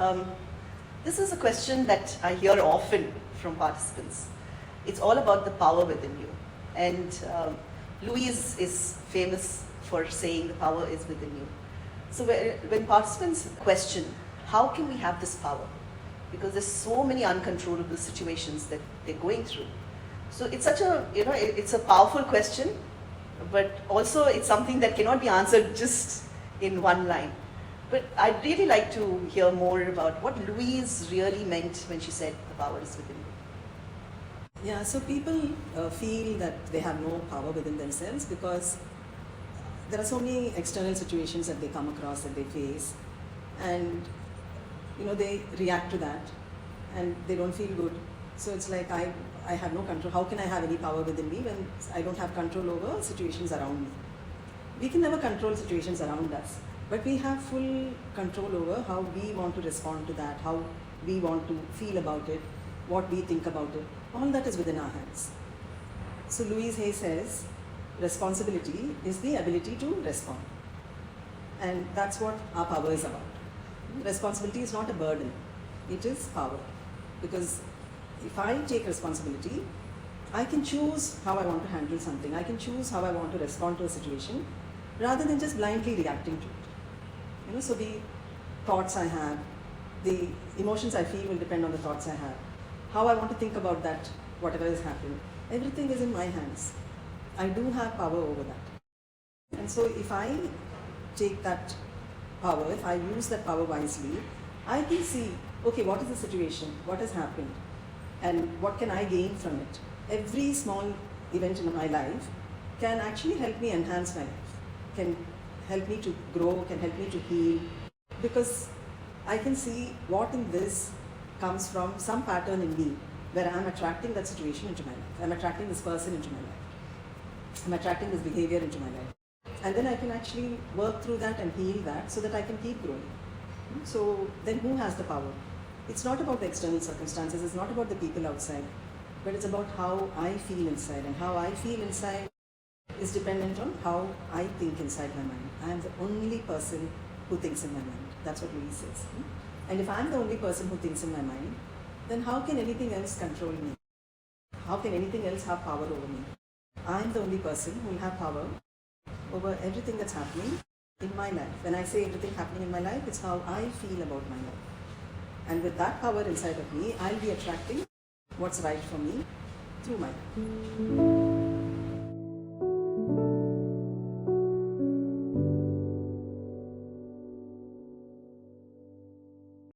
Um, this is a question that I hear often from participants. It's all about the power within you. And Louise is famous for saying the power is within you. So when participants question, how can we have this power? Because there's so many uncontrollable situations that they're going through. So it's such a, it's a powerful question, but also it's something that cannot be answered just in one line. But I'd really like to hear more about what Louise really meant when she said the power is within you. Yeah, so people feel that they have no power within themselves because there are so many external situations that they come across, that they face, and they react to that and they don't feel good. So it's like I have no control. How can I have any power within me when I don't have control over situations around me? We can never control situations around us, but we have full control over how we want to respond to that, how we want to feel about it, what we think about it. All that is within our hands. So Louise Hay says, responsibility is the ability to respond. And that's what our power is about. Responsibility is not a burden, it is power. Because if I take responsibility, I can choose how I want to handle something. I can choose how I want to respond to a situation rather than just blindly reacting to it. So the thoughts I have, the emotions I feel will depend on the thoughts I have. How I want to think about that, whatever has happened, everything is in my hands. I do have power over that. And so if I take that power, if I use that power wisely, I can see, okay, what is the situation, what has happened, and what can I gain from it. Every small event in my life can actually help me enhance my life, can help me to grow, can help me to heal, because I can see what in this comes from some pattern in me where I'm attracting that situation into my life. I'm attracting this person into my life. I'm attracting this behavior into my life. And then I can actually work through that and heal that so that I can keep growing. So then who has the power? It's not about the external circumstances, it's not about the people outside, but it's about how I feel inside. And how I feel inside is dependent on how I think inside my mind. I am the only person who thinks in my mind. That's what Louise says. And if I'm the only person who thinks in my mind, then how can anything else control me? How can anything else have power over me? I'm the only person who will have power over everything that's happening in my life. When I say everything happening in my life, it's how I feel about my life. And with that power inside of me, I'll be attracting what's right for me through my life.